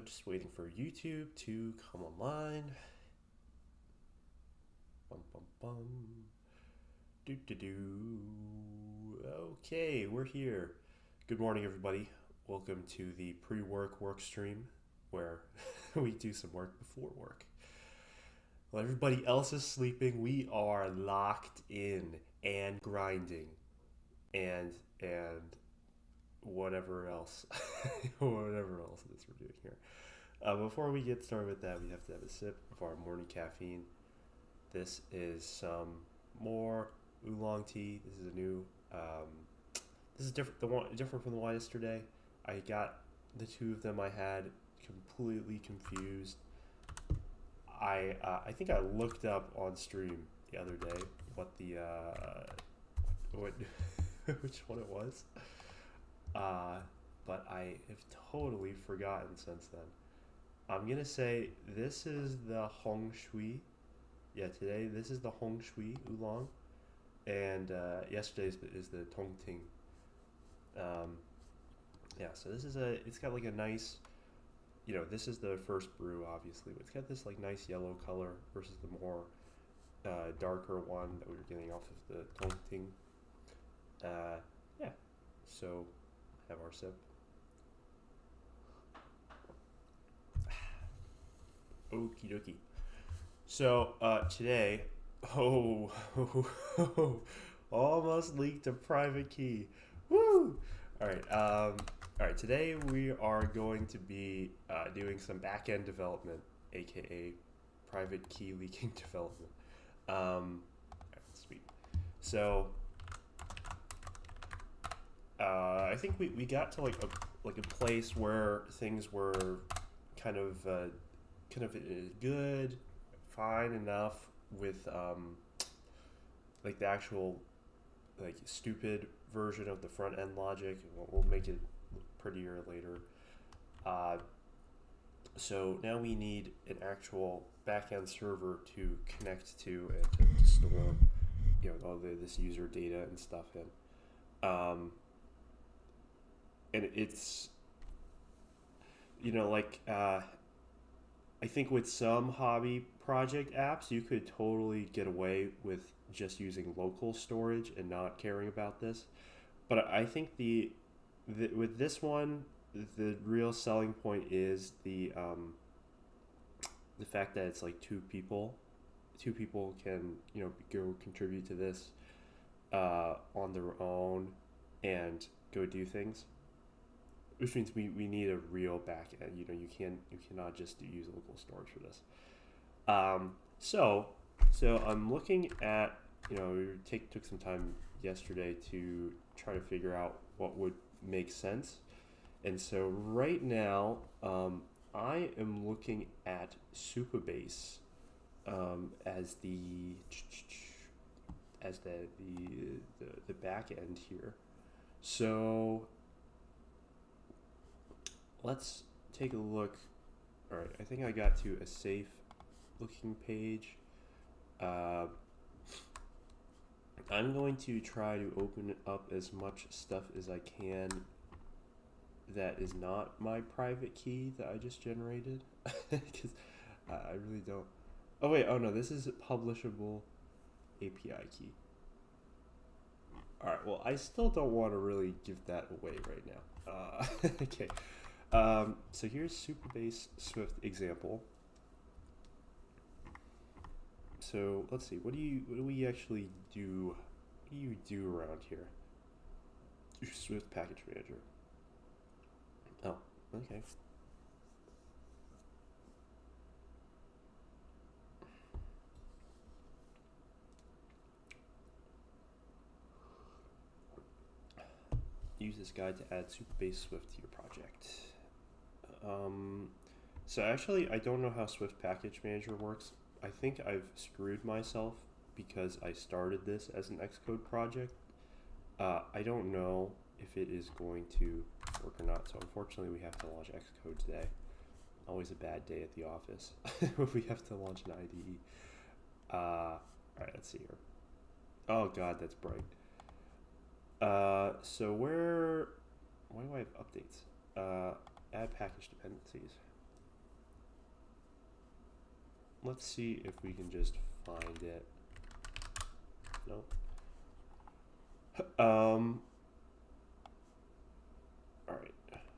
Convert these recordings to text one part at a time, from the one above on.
just waiting for YouTube to come online. Bum bum bum. Do do do. Okay, we're here. Good morning, everybody. Welcome to the pre-work work stream where we do some work before work. While everybody else is sleeping, we are locked in and grinding and whatever else whatever else it is we're doing here. Before we get started with that, we have to have a sip of our morning caffeine. This is some more oolong tea. This is a new this is different from the one yesterday. I got the two of them I had completely confused. I think I looked up on stream the other day what the what which one it was. But I have totally forgotten since then. I'm gonna say this is the Hong Shui. Yeah, today this is the Hong Shui oolong, and yesterday's is the Tong Ting. Yeah, so this is it's got like a nice, this is the first brew obviously, but it's got this like nice yellow color versus the more darker one that we were getting off of the Tong Ting. Yeah, so have our sip. Okie dokie. So today, almost leaked a private key. Woo! All right. All right. Today we are going to be doing some backend development, aka private key leaking development. Sweet. So I think we got to like a place where things were kind of good, fine enough with like the actual like stupid version of the front end logic. We'll make it prettier later. So now we need an actual backend server to connect to and to store all this user data and stuff in. And it's I think with some hobby project apps, you could totally get away with just using local storage and not caring about this. But I think with this one, the real selling point is the fact that it's like two people. Two people can go contribute to this on their own and go do things. Which means we need a real backend. You cannot just use local storage for this. So I'm looking at we took some time yesterday to try to figure out what would make sense. And so right now I am looking at Supabase as the back end here. So let's take a look. All right, I think I got to a safe looking page. I'm going to try to open up as much stuff as I can that is not my private key that I just generated, because I really don't. Oh wait, oh no, this is a publishable API key. All right, well, I still don't want to really give that away right now. Okay. So here's Supabase Swift example. So let's see, what do we actually do? What do you do around here? Swift package manager. Oh, okay. Use this guide to add Supabase Swift to your project. So actually, I don't know how Swift Package Manager works. I think I've screwed myself because I started this as an Xcode project. I don't know if it is going to work or not, so unfortunately we have to launch Xcode today. Always a bad day at the office if we have to launch an IDE. Alright, let's see here. Oh god, that's bright. So why do I have updates? Add package dependencies. let's see if we can just find it. Nope. All right,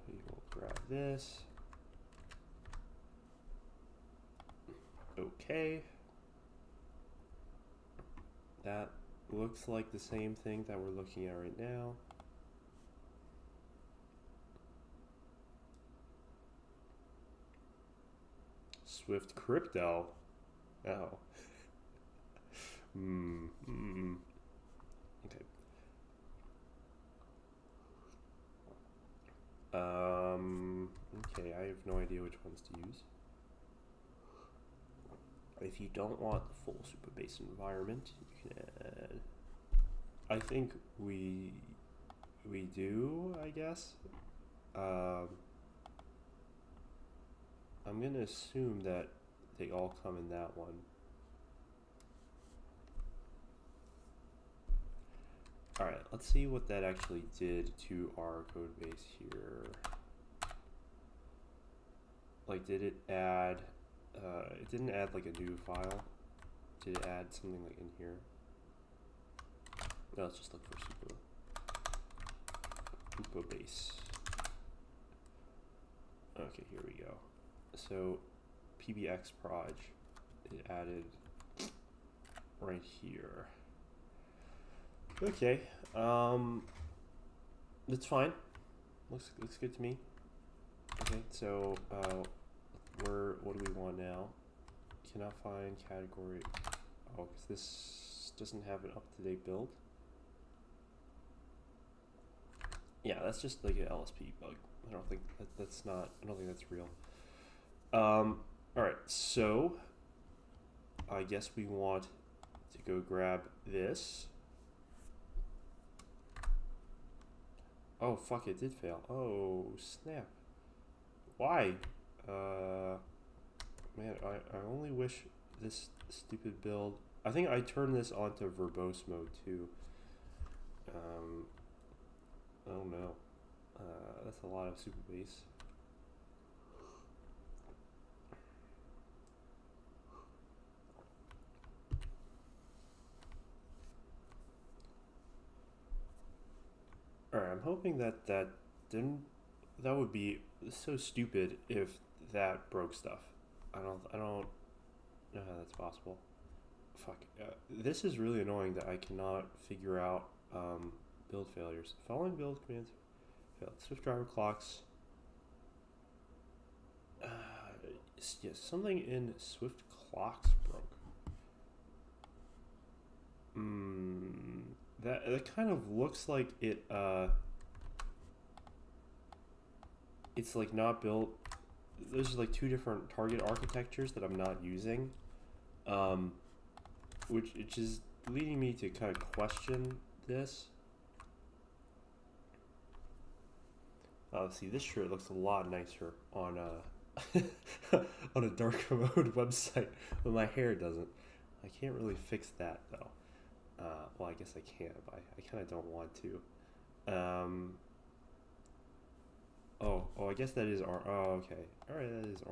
we will grab this. Okay. That looks like the same thing that we're looking at right now. Swift crypto. Oh. Okay. Okay, I have no idea which ones to use. If you don't want the full super base environment, you can add. I think we do, I guess. I'm gonna assume that they all come in that one. Alright, let's see what that actually did to our code base here. Like, did it add, it didn't add like a new file. Did it add something like in here? No, let's just look for super base. Okay, here we go. So PBX proj, it added right here. Okay, that's fine. Looks good to me. Okay, so what do we want now? Cannot find category. Oh, because this doesn't have an up-to-date build. Yeah, that's just like an LSP bug. I don't think that's real. All right, so I guess we want to go grab this. Oh fuck! It did fail. Oh snap! Why? Man, I only wish this stupid build. I think I turned this onto verbose mode too. Oh no. That's a lot of super base. Alright, I'm hoping that that would be so stupid if that broke stuff. I don't know how that's possible. Fuck. This is really annoying that I cannot figure out build failures. Following build commands failed. Swift driver clocks. Yes, something in Swift clocks broke. That kind of looks like it. It's like not built. There's like two different target architectures that I'm not using, which is leading me to kind of question this. See, this shirt looks a lot nicer on on a dark mode website, but my hair doesn't. I can't really fix that though. Well, I guess I can, but I kind of don't want to. Oh, I guess that is ARM. Oh, okay. All right, that is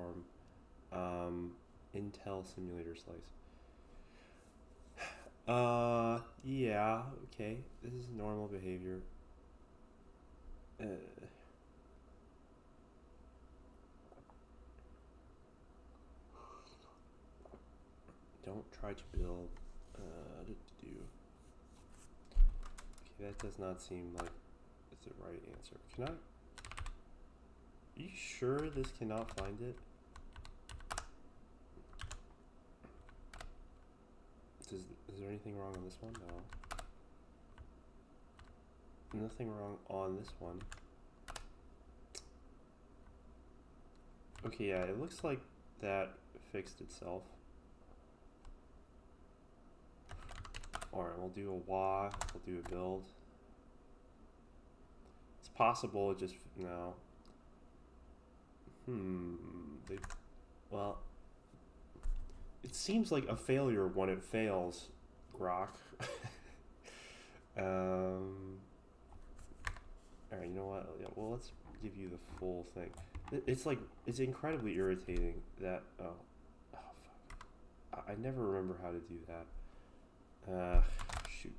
ARM. Intel simulator slice. Yeah, okay. This is normal behavior. Don't try to build. Okay, that does not seem like it's the right answer. Can I? Are you sure this cannot find it? Is there anything wrong on this one? No. Nothing wrong on this one. Okay, yeah, it looks like that fixed itself. Alright, we'll do a WA, we'll do a build. It's possible it just, no. Well, it seems like a failure when it fails, Grok. Alright, you know what? Yeah, well, let's give you the full thing. It's like, it's incredibly irritating that, oh fuck. I never remember how to do that. Shoot.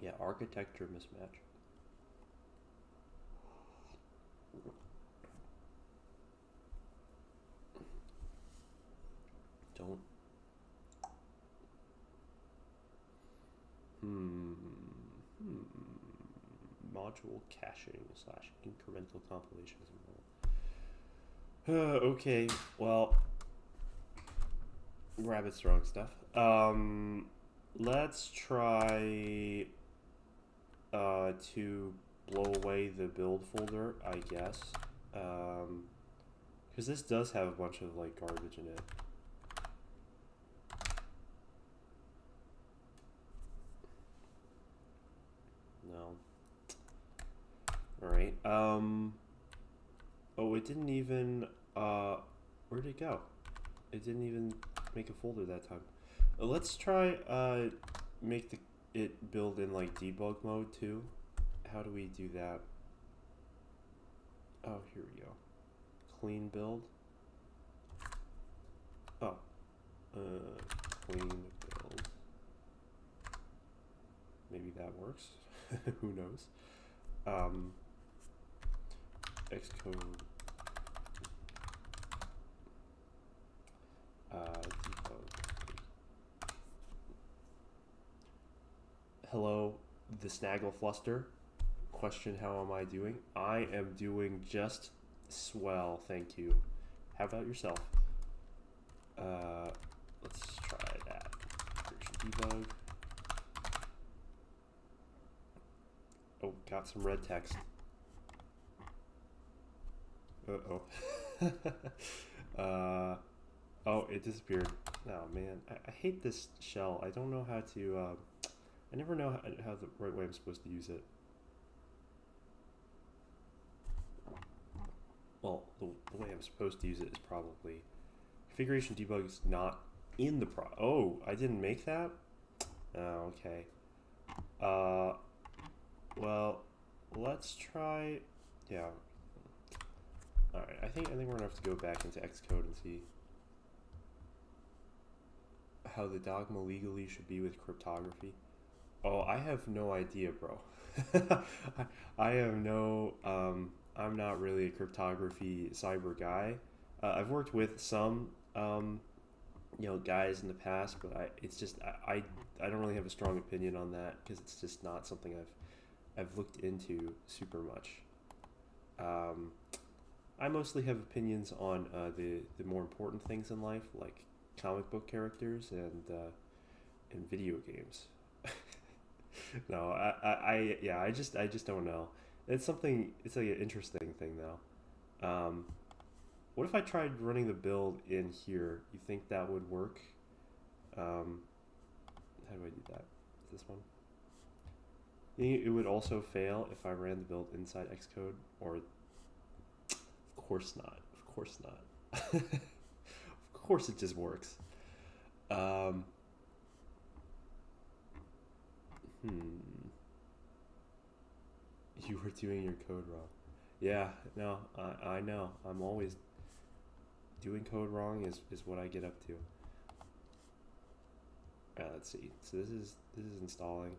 Yeah, architecture mismatch. Don't. Module caching / incremental compilation. Okay, well, rabbit's throwing stuff. Let's try to blow away the build folder, I guess. Because this does have a bunch of like garbage in it. No. Alright. Oh, it didn't even where'd it go? It didn't even make a folder that time. Let's try make it build in like debug mode too. How do we do that? Oh, here we go. Clean build. Oh. Clean build. Maybe that works. Who knows? Xcode. Debug. Hello, the Snaggle Fluster. Question, how am I doing? I am doing just swell, thank you. How about yourself? Let's try that. Debug. Oh, got some red text. Uh-oh. Oh, it disappeared. Oh, man. I hate this shell. I don't know how to, I never know how the right way I'm supposed to use it. Well, the way I'm supposed to use it is probably... Configuration debug is not in the Oh, I didn't make that? Oh, okay. Well, let's try... Yeah. Alright, I think we're gonna have to go back into Xcode and see how the dogma legally should be with cryptography. Oh, I have no idea, bro. I have no, I'm not really a cryptography cyber guy. I've worked with some, guys in the past, but it's just, I don't really have a strong opinion on that because it's just not something I've looked into super much. I mostly have opinions on the more important things in life, like comic book characters and video games. No, I just don't know. It's something. It's like an interesting thing though. What if I tried running the build in here? You think that would work? How do I do that? Is this one? You think it would also fail if I ran the build inside Xcode, or? Of course not. Of course not. Of course it just works. You were doing your code wrong. Yeah, no, I know. I'm always doing code wrong is what I get up to. Let's see. So this is installing.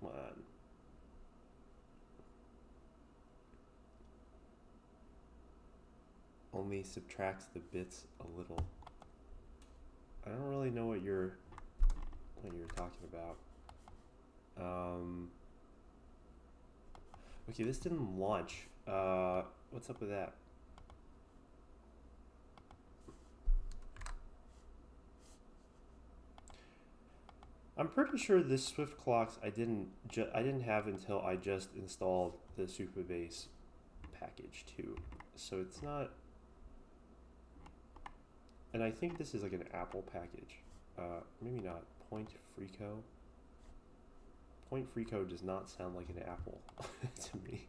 Come on. Only subtracts the bits a little. I don't really know what you're talking about. Okay, this didn't launch. What's up with that? I'm pretty sure this Swift clocks I didn't have until I just installed the Supabase package too. So it's not. and I think this is like an Apple package. Maybe not. Point Freeco. Point Freeco does not sound like an Apple to me.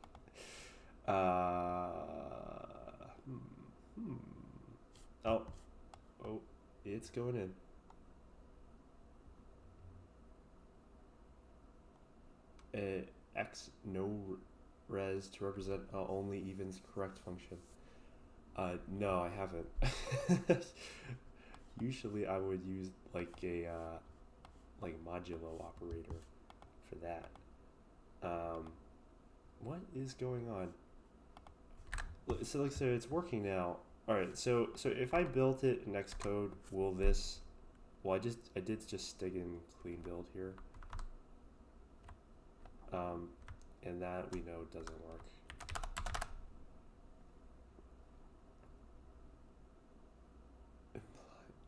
Oh, it's going in. X no res to represent only evens correct function. No, I haven't. Usually I would use like a like modulo operator for that. What is going on? So like I said, it's working now. All right, so if I built it in Xcode, will this? Well, I did just stick in clean build here. And that we know doesn't work.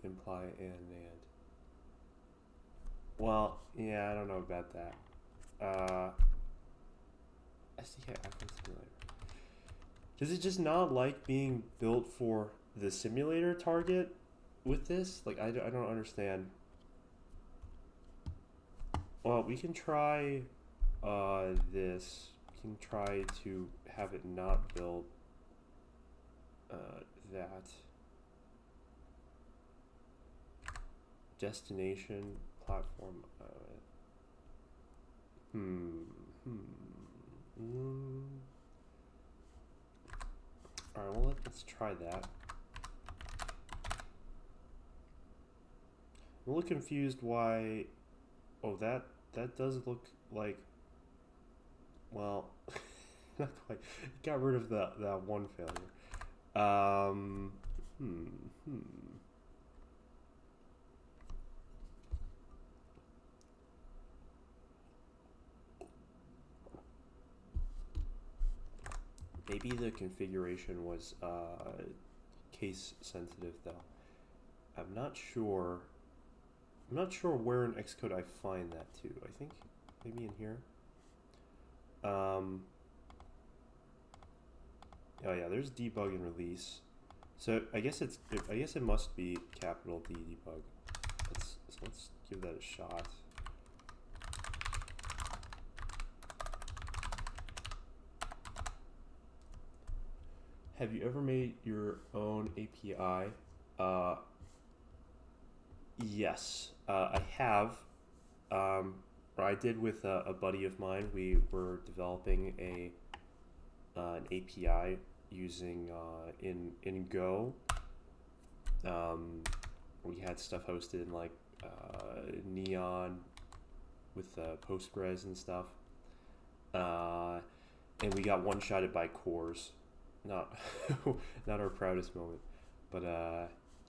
Imply and. Well, yeah, I don't know about that. SDK iPhone simulator. Does it just not like being built for the simulator target with this? Like, I don't understand. Well, we can try this. We can try to have it not build that. Destination platform. Alright, well, let's try that. I'm a little confused why. Oh, that does look like. Well, not quite. It got rid of that one failure. Maybe the configuration was case sensitive though. I'm not sure. I'm not sure where in Xcode I find that too. I think maybe in here. Oh yeah, there's debug and release. So I guess it must be capital D debug. Let's give that a shot. Have you ever made your own API? Yes, I have. I did with a buddy of mine. We were developing an API using in Go. We had stuff hosted in like Neon with Postgres and stuff, and we got one-shotted by cores. Not not our proudest moment, but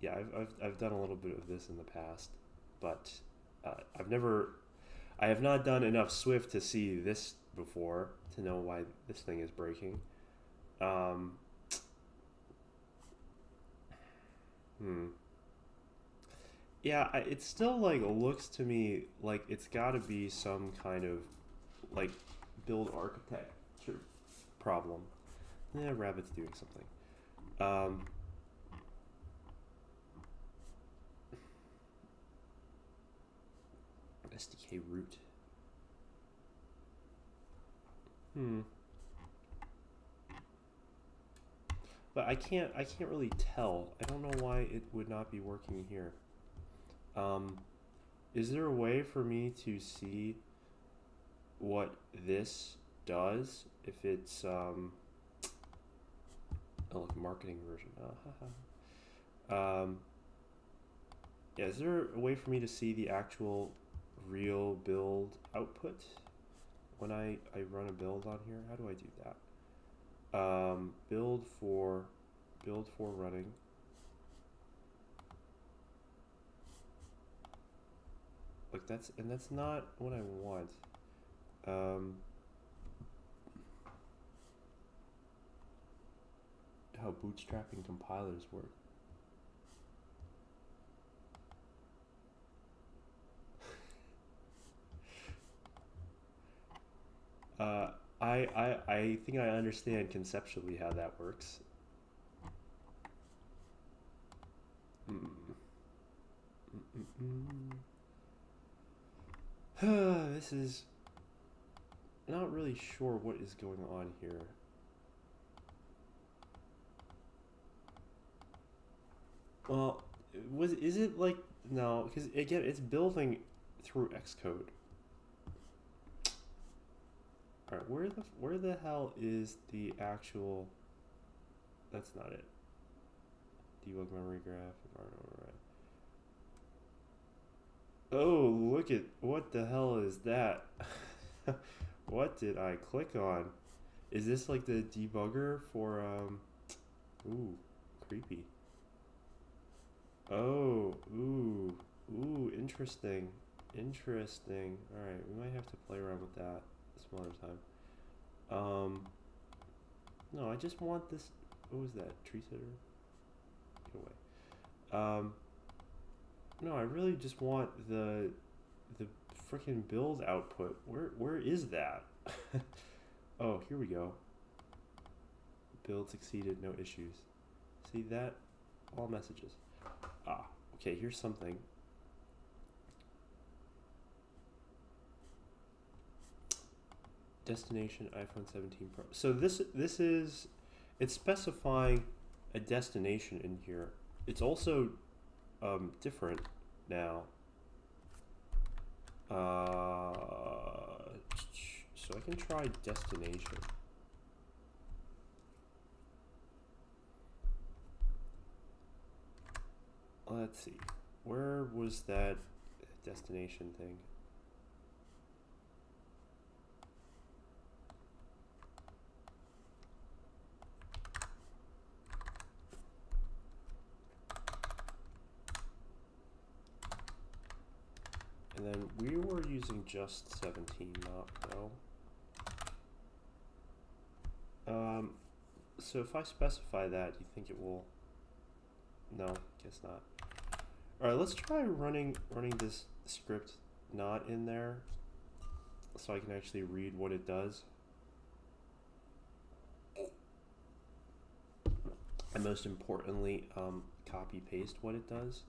yeah, I've done a little bit of this in the past, but I have not done enough Swift to see this before to know why this thing is breaking. Yeah, it still like looks to me like it's got to be some kind of like build architecture problem. Yeah, Rabbit's doing something. SDK root. But I can't really tell. I don't know why it would not be working here. Is there a way for me to see what this does if it's oh, look, marketing version. Yeah, is there a way for me to see the actual real build output when I run a build on here? How do I do that? Build for running. Like that's not what I want. How bootstrapping compilers work. I think I understand conceptually how that works. This is not really sure what is going on here. Well, is it like no? Because again, it's building through Xcode. All right, where the hell is the actual? That's not it. Debug memory graph. Oh, look at what the hell is that? What did I click on? Is this like the debugger for Ooh, creepy. Oh, ooh, interesting. Interesting. Alright, we might have to play around with that some other time. No, I just want this. What was that? Tree sitter? Get away. No, I really just want the freaking build output. Where is that? Oh, here we go. Build succeeded, no issues. See that? All messages. Ah, okay, here's something. Destination iPhone 17 Pro. So this is, it's specifying a destination in here. It's also different now. So I can try destination. Let's see. Where was that destination thing? And then we were using just 17, not Pro. So if I specify that, do you think it will? No, guess not. All right, let's try running this script not in there, so I can actually read what it does. And most importantly, copy paste what it does.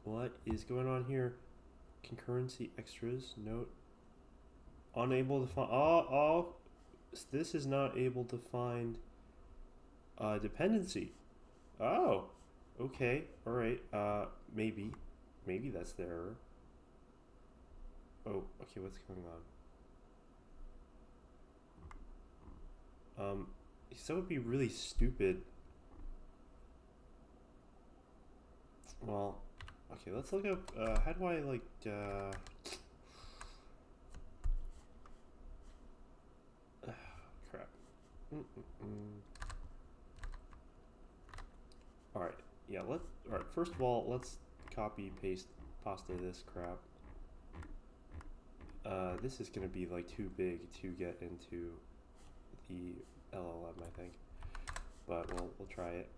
What is going on here? Concurrency extras, note. Unable to find, this is not able to find dependency. Oh, okay, all right, maybe that's the error. Oh, okay, what's going on? So it would be really stupid. Well, okay, let's look up, how do I, like, crap. Alright, yeah, alright, first of all, let's copy, paste, pasta this crap. This is gonna be, like, too big to get into the LLM, I think. But we'll try it.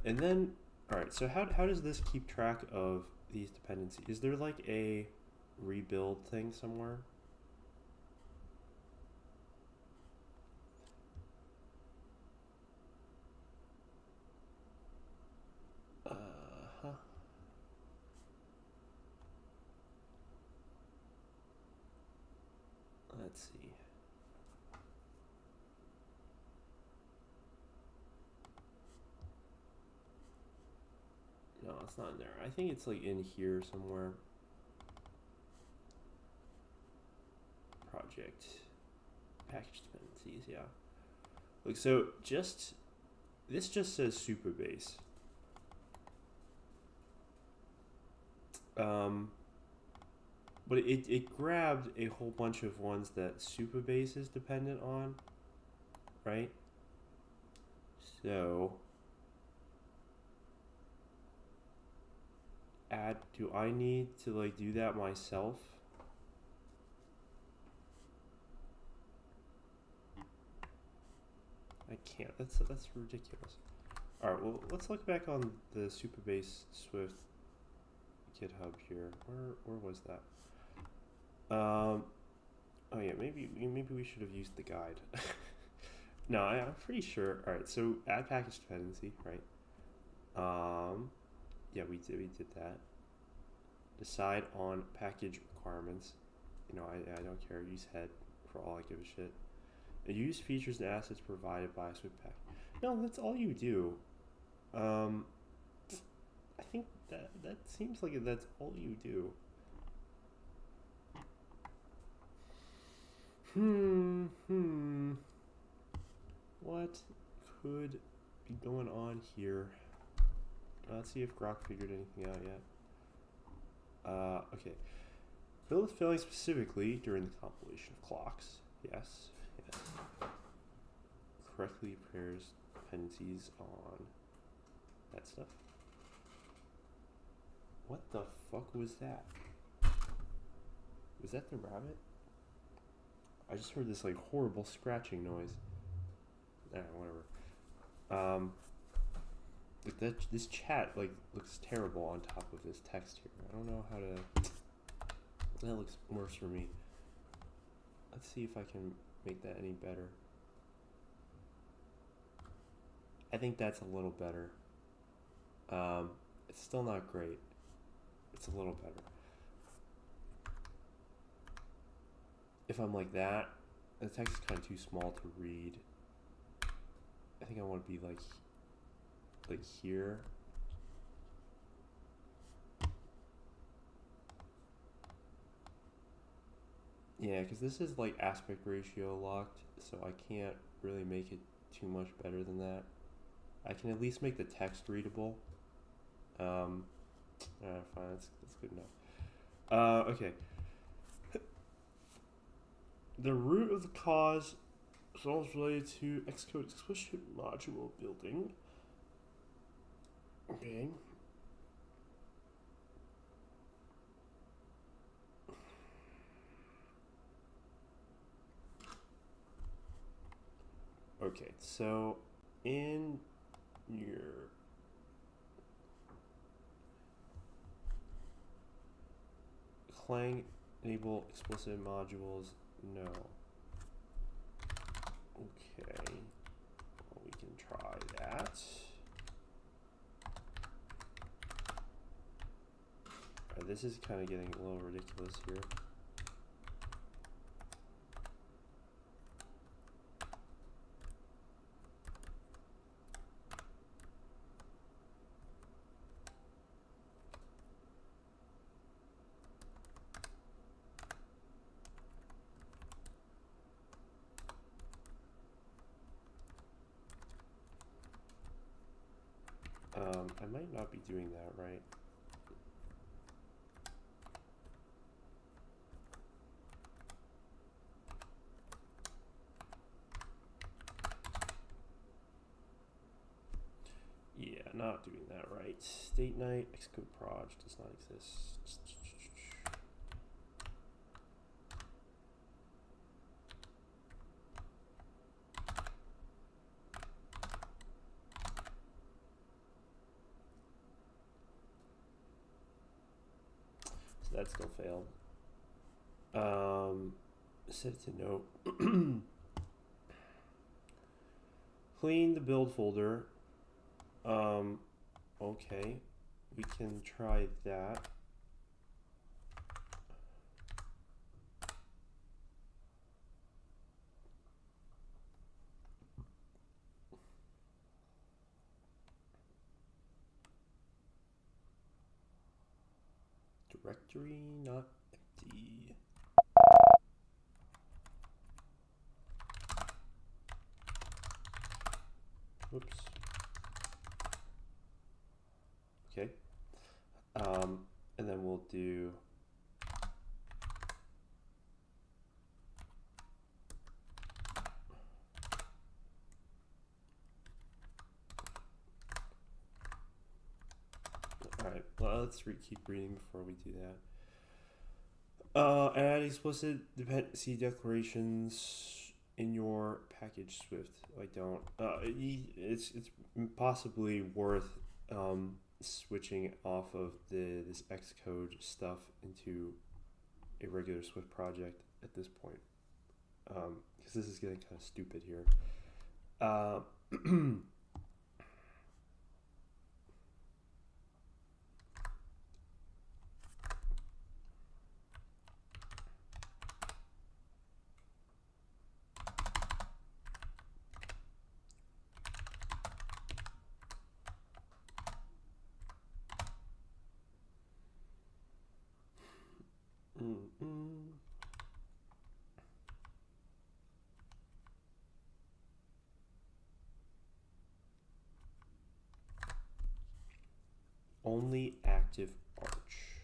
And then, alright, so how does this keep track of these dependencies? Is there like a rebuild thing somewhere? Let's see. No, it's not in there. I think it's like in here somewhere. Project. Package dependencies, yeah. Like, so this just says Supabase. But it grabbed a whole bunch of ones that Supabase is dependent on, right? So do I need to like do that myself? I can't. That's ridiculous. All right, well, let's look back on the Supabase Swift GitHub here. Where was that? Oh yeah, maybe we should have used the guide. No, I'm pretty sure. All right, so add package dependency, right? Yeah, we did that. Decide on package requirements. You know, I don't care. Use head for all I give a shit. And use features and assets provided by Swiftpack. No, that's all you do. I think that seems like that's all you do. What could be going on here? Let's see if Grok figured anything out yet. Okay. Build filling specifically during the compilation of clocks. Yes. Correctly prepares dependencies on that stuff. What the fuck was that? Was that the rabbit? I just heard this like horrible scratching noise. Whatever. This chat like looks terrible on top of this text here. I don't know how to. That looks worse for me. Let's see if I can make that any better. I think that's a little better. It's still not great. It's a little better. If I'm like that, the text is kind of too small to read. I think I want to be like here. Yeah, because this is like aspect ratio locked, so I can't really make it too much better than that. I can at least make the text readable. Fine, that's good enough. Okay. The root of the cause is always related to Xcode explicit module building. Okay. Okay, so in your Clang enable explicit modules, no. Okay, well, we can try that. Alright, this is kind of getting a little ridiculous here. I might not be doing that right. Yeah, not doing that right. State night, Xcode proj does not exist. So that still failed. Set it to no. Clean the build folder. Okay, we can try that. Directory not empty. Whoops. Okay. And then we'll do alright, well, let's keep reading before we do that. Add explicit dependency declarations in your package Swift. I don't. It's possibly worth switching off of this Xcode stuff into a regular Swift project at this point, because this is getting kind of stupid here. Only active arch.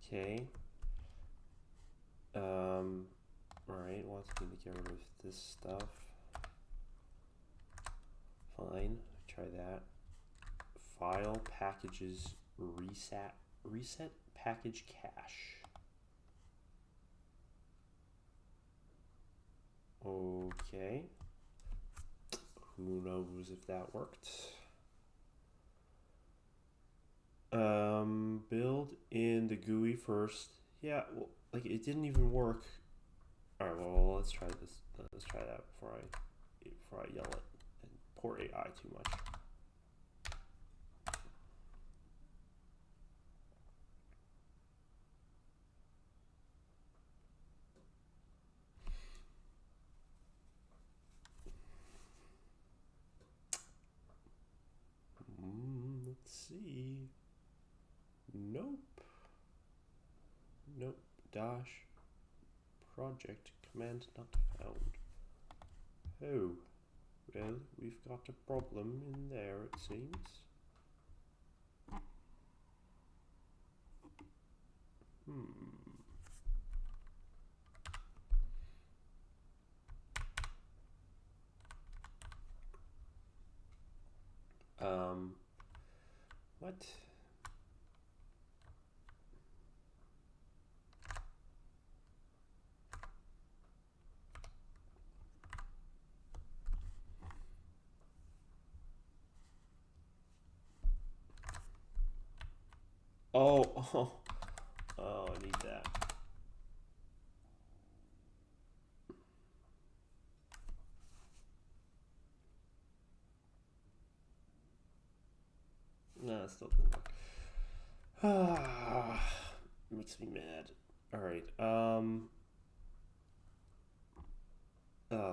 Okay. Alright, wants me to get rid of this stuff. Fine, try that. File packages reset package cache. Okay. Who knows if that worked? Build in the GUI first. Yeah, well, like it didn't even work. All right, well, let's try this. Let's try that before I yell it and poor AI too much. Let's see. Nope. Dash project command not found. Oh, well, we've got a problem in there, it seems. What? Oh, I need that. No, it still didn't work. Makes me mad. Alright, oh,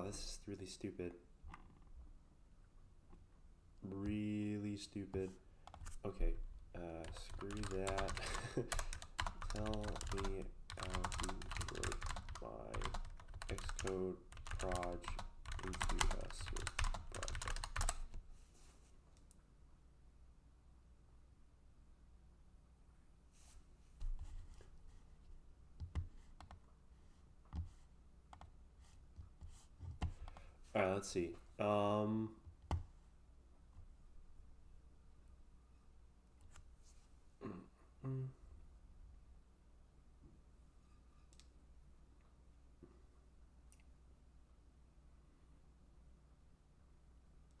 this is really stupid. Really stupid. Okay, screw that. Tell me how to convert my Xcode proj into a Swift project. Alright, let's see.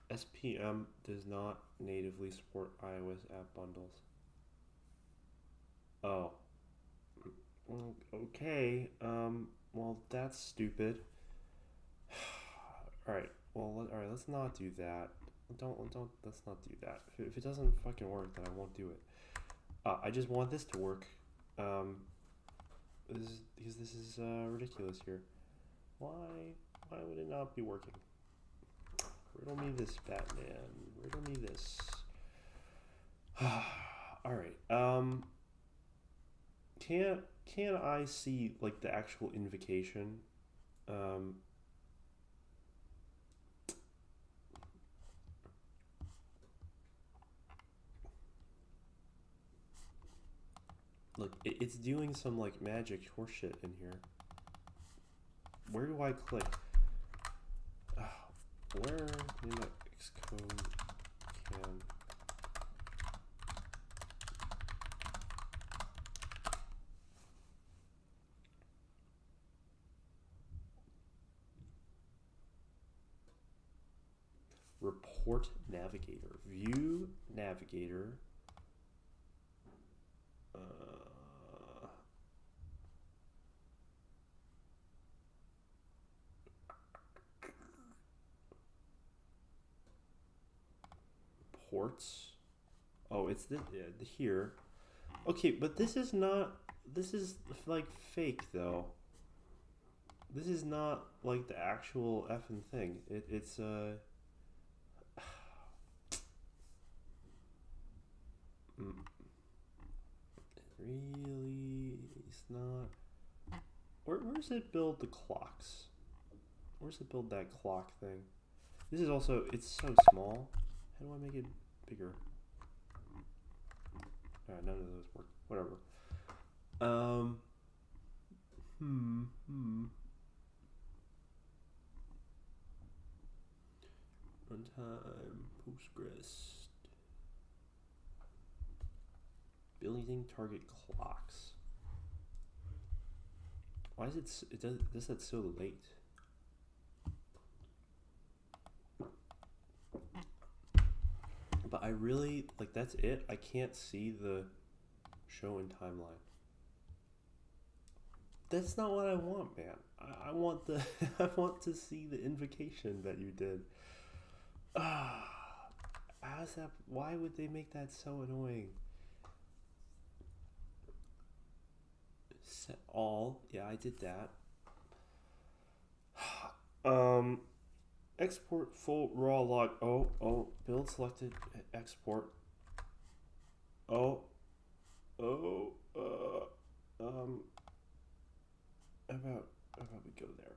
SPM does not natively support iOS app bundles. Oh. Okay. Well, that's stupid. Alright. Well, alright, let's not do that. Let's not do that. If it doesn't fucking work, then I won't do it. I just want this to work. Because this is ridiculous here. Why would it not be working? Riddle me this, Batman. Riddle me this. Alright. Can I see like the actual invocation? Look, it's doing some like magic horseshit in here. Where do I click? Where in the Xcode can Report navigator. View navigator. Reports. Oh, it's the here. Okay, but this is not. This is like fake though. This is not like the actual effing thing. It's really, it's not. Where's it build the clocks? Where's it build that clock thing? This is also, it's so small. How do I make it bigger? Alright, none of those work. Whatever. Runtime, Postgres. Building target clocks. Why is it does that so late? But I really, like, that's it. I can't see the show and timeline. That's not what I want, man. I want the I want to see the invocation that you did. How's that? Why would they make that so annoying? Set all. Yeah, I did that. Export full raw log. Oh, build selected. Export. How about we go there?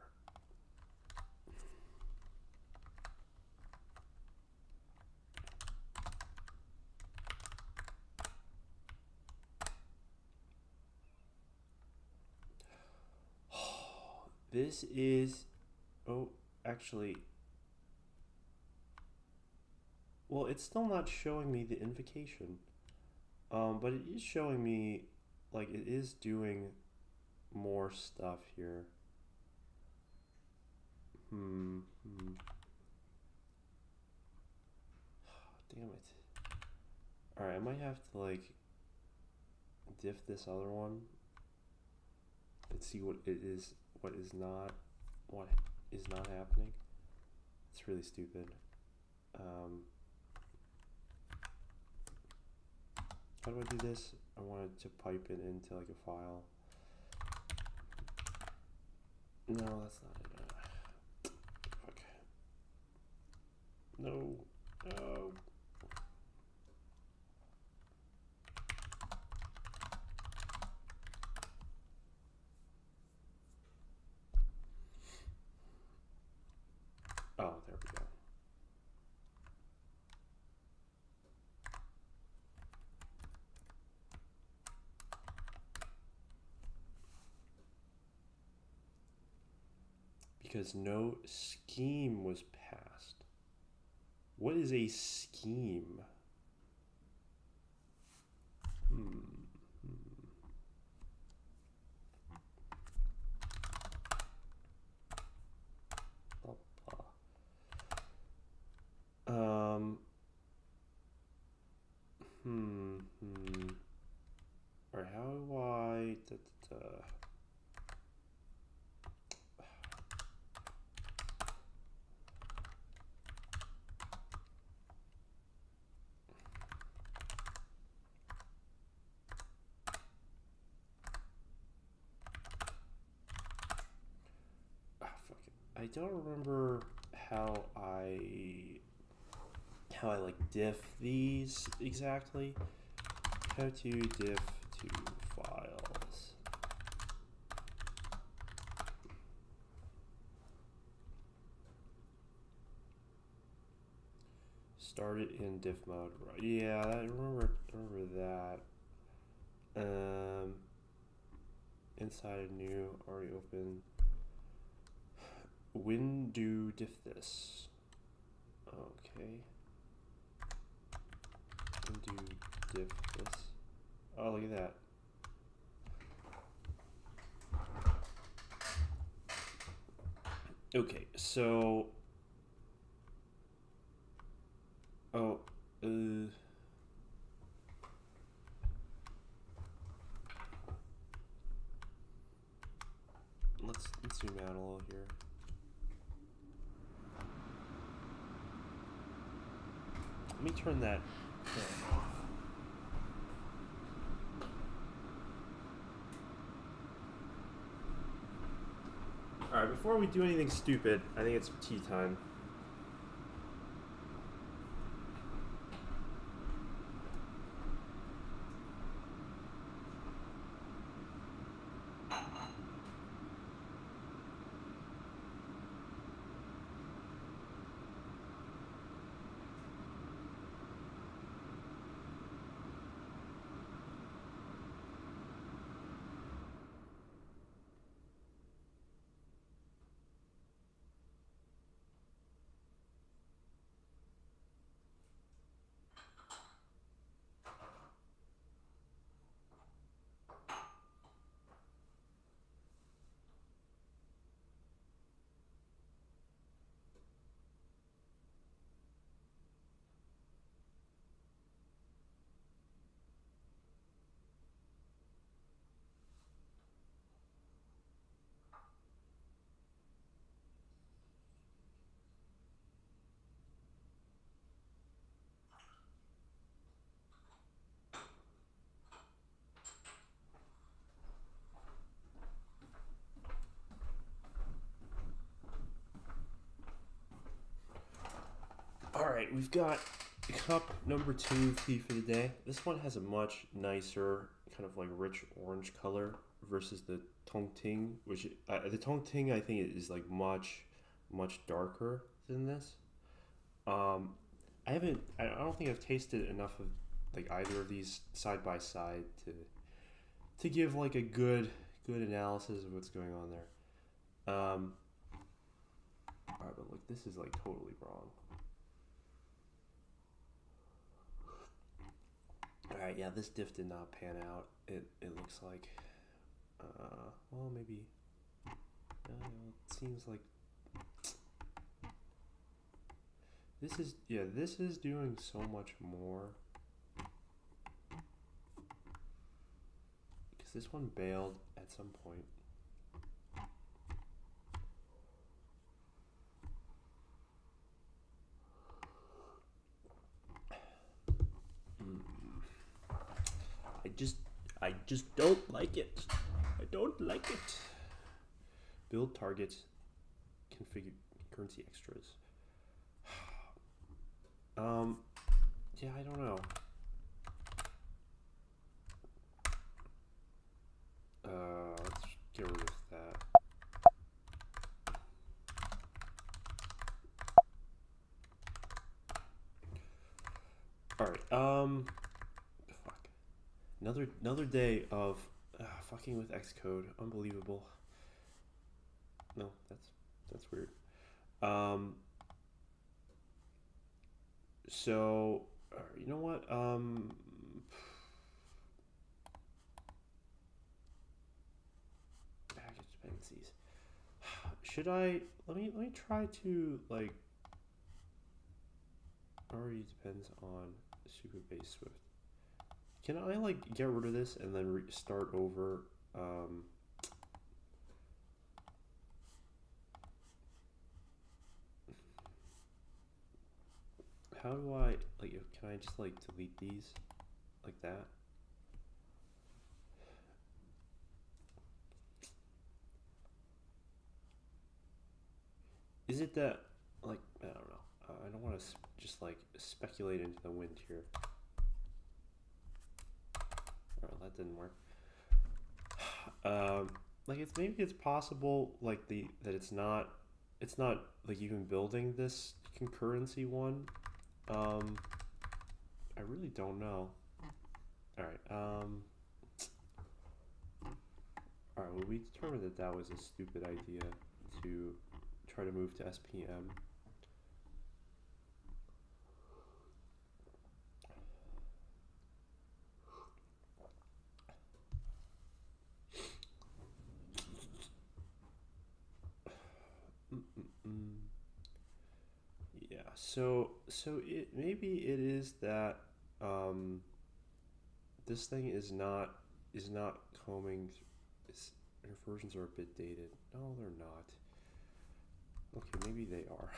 This is, actually, well, it's still not showing me the invocation, but it is showing me, like, it is doing more stuff here. Damn it. Alright, I might have to, like, diff this other one and see what is not happening. It's really stupid. How do I do this? I wanted to pipe it into like a file. No, that's not it. Fuck. No. Oh, there we go. Because no scheme was passed. What is a scheme? Or how do I fuck it. I don't remember how I like diff these exactly. How to diff to files. Start it in diff mode. Yeah, I remember that. Inside a new already open. When do diff this? Okay. When do diff this? Oh, look at that. Okay, so Oh, let's zoom out a little here. Let me turn that off. All right, before we do anything stupid, I think it's tea time. All right, we've got cup number 2 tea for the day. This one has a much nicer, kind of like rich orange color versus the Tong Ting, which the Tong Ting I think is like much darker than this. Um, I don't think I've tasted enough of like either of these side by side to give like a good analysis of what's going on there. All right, but look, this is like totally wrong. Alright, yeah, this diff did not pan out. It looks like, well, maybe, it seems like, this is doing so much more. Because this one bailed at some point. I just don't like it. I don't like it. Build targets, configure currency extras. Yeah, I don't know. Let's get rid of that. All right. Fuck. Another day of fucking with Xcode. Unbelievable. No, that's weird. So you know what? Package dependencies. Should I let me try to like already depends on super base Swift. Can I like get rid of this and then start over? How do I like? Can I just like delete these like that? Is it that like I don't know? I don't want to just like speculate into the wind here. Oh, that didn't work. Like maybe it's possible like that it's not like even building this concurrency one. I really don't know. All right. All right. Well, we determined that was a stupid idea to try to move to SPM. Yeah, So maybe it is that this thing is not combing. Their versions are a bit dated. No, they're not. Okay, maybe they are.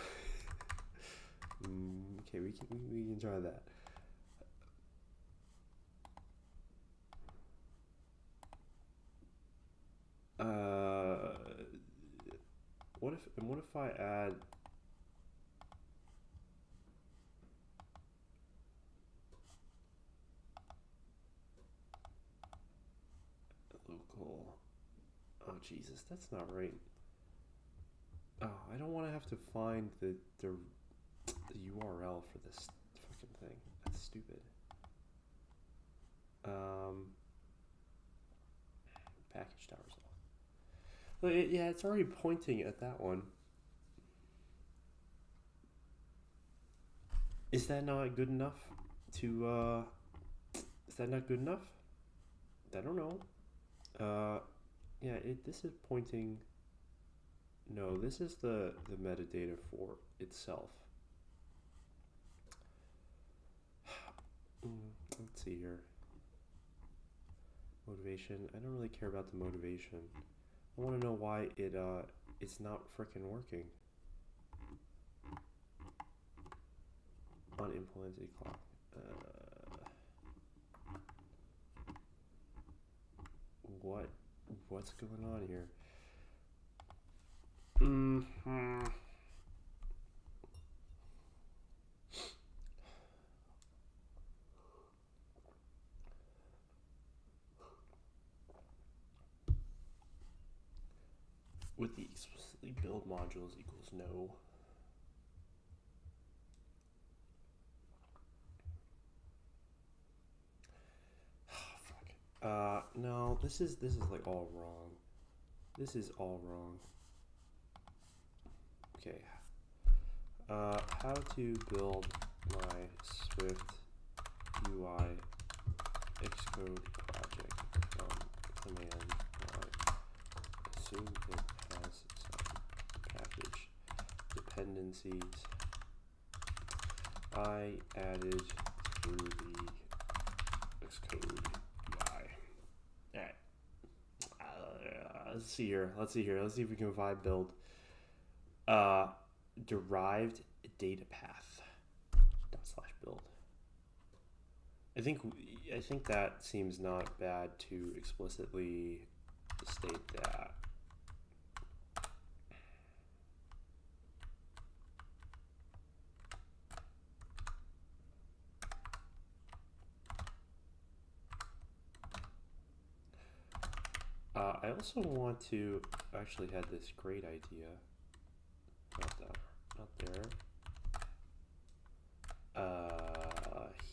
Okay, we can try that. Uh, what if I add local? Oh Jesus, that's not right. Oh, I don't want to have to find the URL for this fucking thing. That's stupid. Um, package towers off. Well, yeah, it's already pointing at that one. Is that not good enough to? Is that not good enough? I don't know. Yeah, this is pointing. No, this is the metadata for itself. Let's see here. Motivation. I don't really care about the motivation. I want to know why it's not freaking working. Unimplemented clock. What's going on here? With the explicitly build modules equals no. Fuck. No, this is like all wrong. This is all wrong. Okay. How to build my Swift UI Xcode project from command line. Assume it has some package dependencies I added through the Xcode UI. Alright. Let's see here. Let's see if we can vibe build. Derived data path /build. I think that seems not bad to explicitly state that. I also want to actually had this great idea. Not there.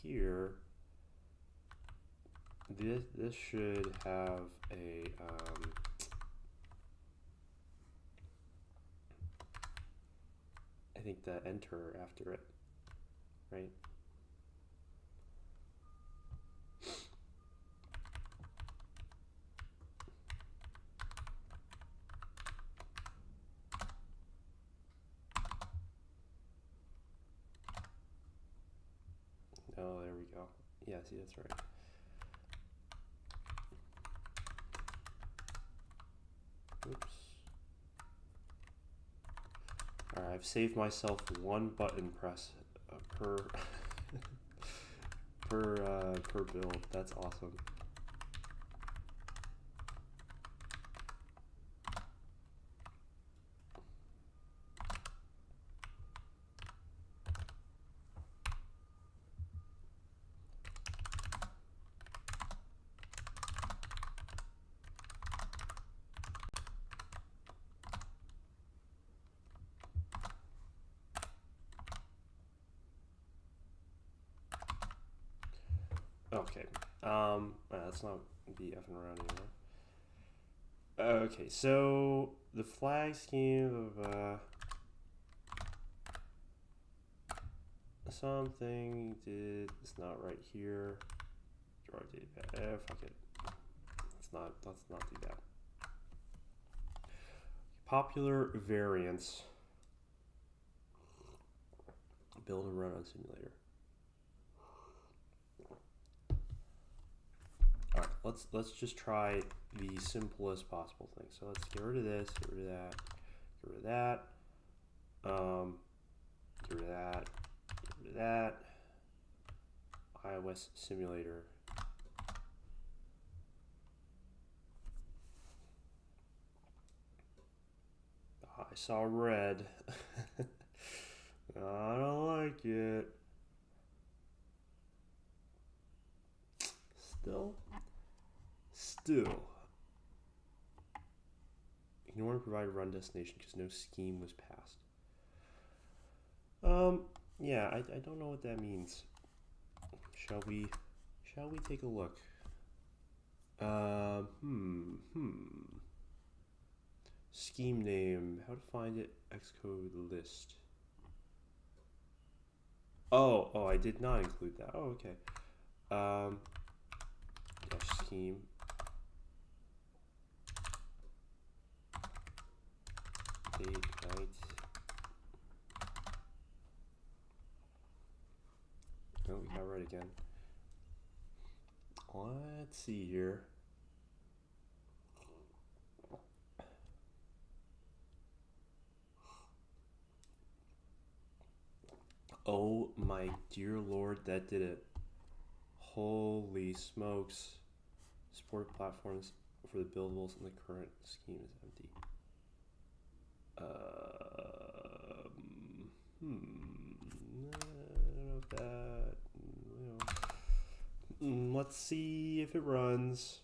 Here. This should have a I think the enter after it, right? Oh, there we go. Yeah, see, that's right. Oops. Alright, I've saved myself one button press per per build. That's awesome. Okay, let's not be effing around anymore. Okay, so the flag scheme of something it's not right here. Draw data. Fuck it. Let's not do that. Popular variants. Build and run on simulator. All right, let's just try the simplest possible thing. So let's get rid of this, get rid of that, get rid of that, get rid of that, get rid of that. iOS simulator. I saw red. I don't like it. Still. Ignore and provide run destination because no scheme was passed. Yeah, I don't know what that means. Shall we take a look? Scheme name. How to find it? Xcode list. Oh, I did not include that. Oh, okay. Dash scheme. Date, night. Oh, we got red again. Let's see here. Oh my dear Lord, that did it. Holy smokes. Support platforms for the buildables and the current scheme is empty. I don't know if that, let's see if it runs.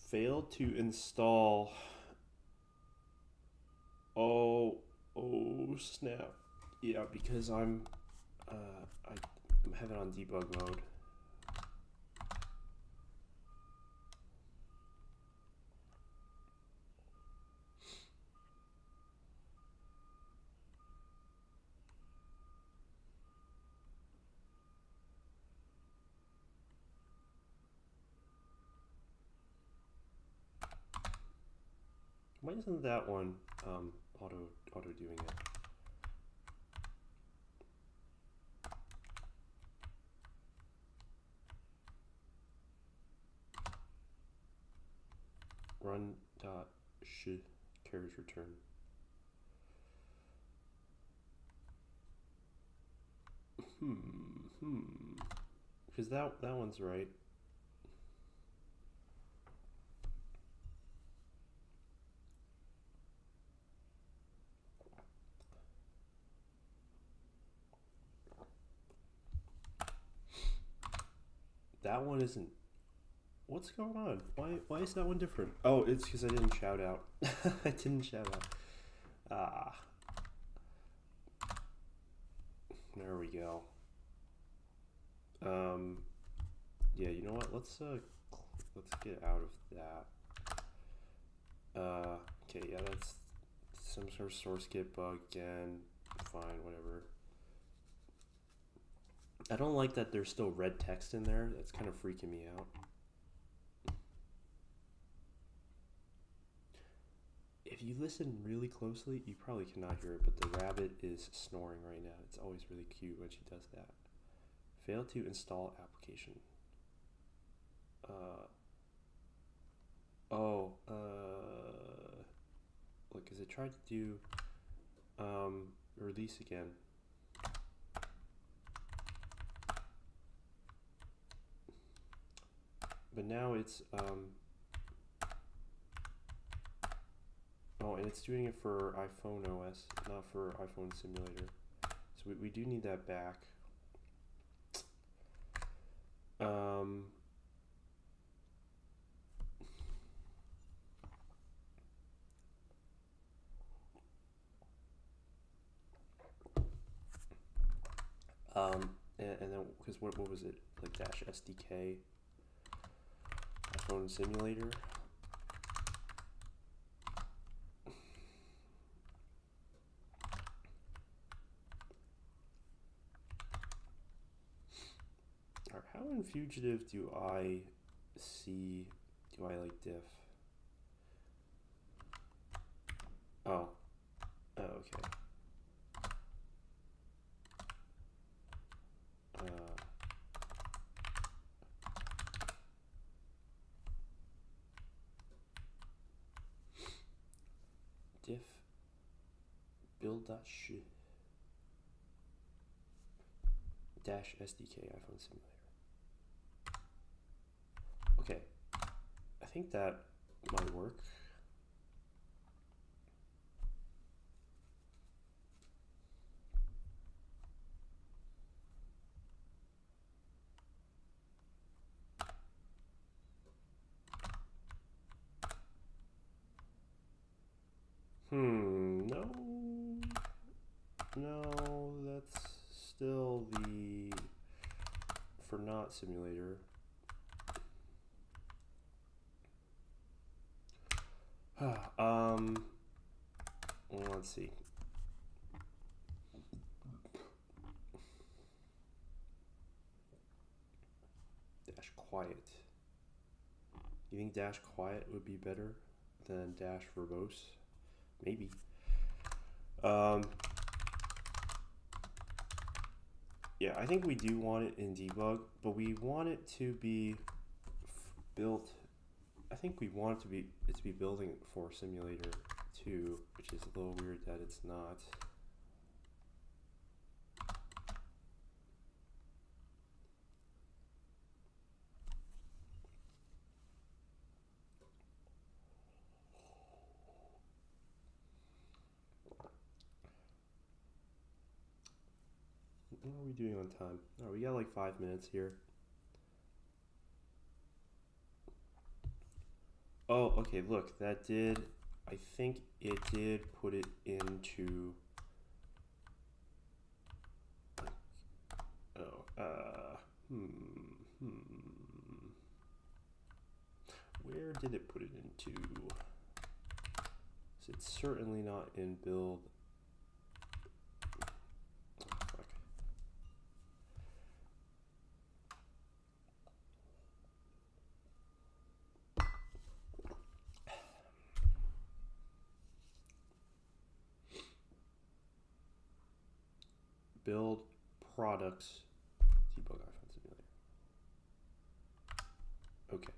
Failed to install. Oh snap. Yeah, because I have it on debug mode. Why isn't that one auto doing it? Run dot should carriage return. Because that one's right. That one isn't. What's going on? Why is that one different? Oh, it's because I didn't shout out. I didn't shout out. There we go. Yeah, you know what? Let's get out of that. Okay, yeah, that's some sort of source git bug again. Fine, whatever. I don't like that there's still red text in there. That's kind of freaking me out. If you listen really closely, you probably cannot hear it, but the rabbit is snoring right now. It's always really cute when she does that. Fail to install application. Look, because it tried to do release again. But now it's oh, and it's doing it for iPhone OS, not for iPhone Simulator. So we do need that back. And then, because what was it, like dash SDK, iPhone Simulator. Alright, how in Fugitive do I like diff? Oh. Oh, okay. Diff build dash SDK iPhone simulator. Okay, I think that might work. No, that's still the for not simulator. Let's see. Dash quiet. You think dash quiet would be better than dash verbose? Maybe. Yeah, I think we do want it in debug, but we want it to be built. I think we want it to be building for simulator too, which is a little weird that it's not. What are we doing on time? Oh, we got like 5 minutes here. Oh, okay, look, that did, I think it did put it into, where did it put it into? So it's certainly not in build. Build products debug iPhone simulator. Okay.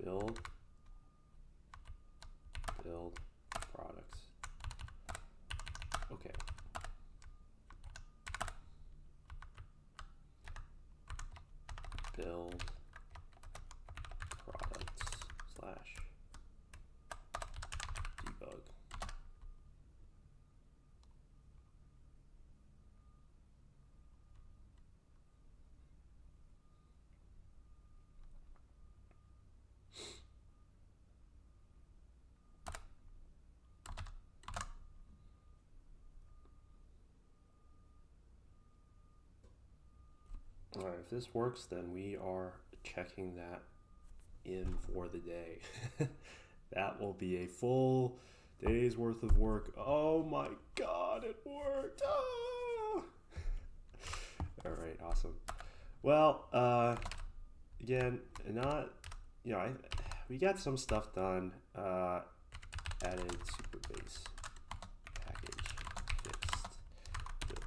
Build products. Okay. Build products slash debug. All right, if this works, then we are checking that in for the day. That will be a full day's worth of work. Oh my God, it worked. Oh! All right, awesome. Well, again, we got some stuff done. Added super base package fixed build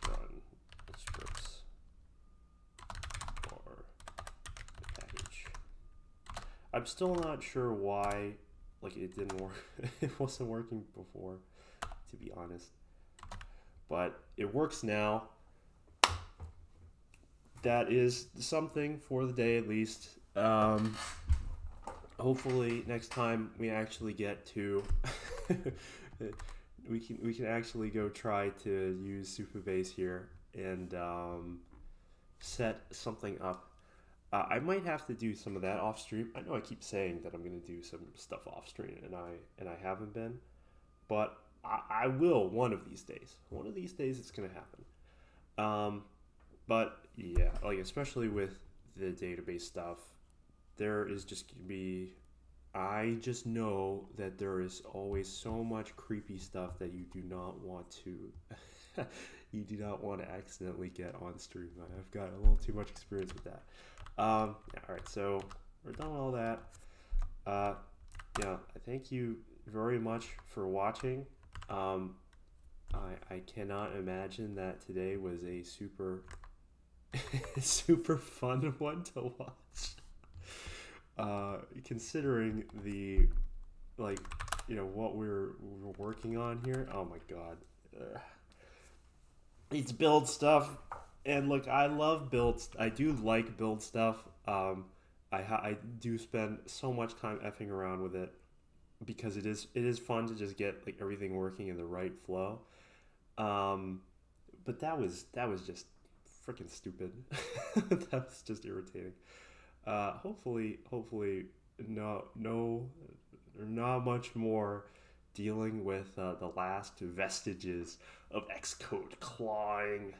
/ run scripts for the package. I'm still not sure why, like, it didn't work. It wasn't working before, to be honest, but it works now. That is something for the day, at least. Hopefully next time we actually get to we can actually go try to use Supabase here and set something up. I might have to do some of that off stream. I know I keep saying that I'm going to do some stuff off stream, and I haven't been, but I will one of these days. One of these days it's going to happen. But yeah, like especially with the database stuff, there is just going to be, I just know that there is always so much creepy stuff that you do not want to, you do not want to accidentally get on stream. I've got a little too much experience with that. Yeah, all right, so we're done with all that. Yeah, I thank you very much for watching. Um, I cannot imagine that today was a super super fun one to watch. Considering the like what we're working on here. Oh my god, it's build stuff, and look, I love builds. I do like build stuff. I do spend so much time effing around with it because it is fun to just get like everything working in the right flow. Um, but that was just freaking stupid. That was just irritating. Hopefully, no, not much more dealing with the last vestiges of Xcode clawing,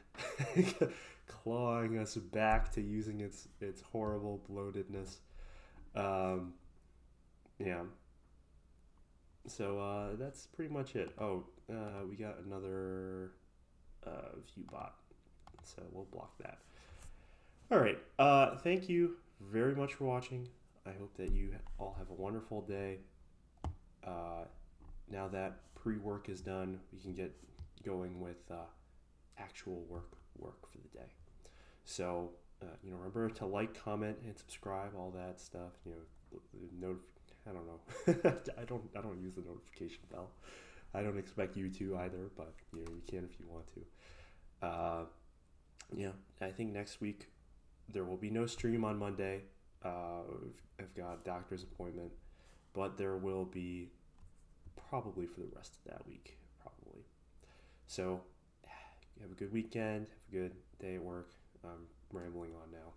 clawing us back to using its horrible bloatedness. Um, yeah. So that's pretty much it. Oh, we got another view bot, so we'll block that. All right. Thank you very much for watching. I hope that you all have a wonderful day. Now that pre-work is done, we can get going with actual work for the day. So remember to like, comment, and subscribe. All that stuff. I don't know. I don't use the notification bell. I don't expect you to either, but you can if you want to. Yeah, I think next week there will be no stream on Monday. I've got a doctor's appointment, but there will be probably for the rest of that week, probably. So have a good weekend. Have a good day at work. I'm rambling on now.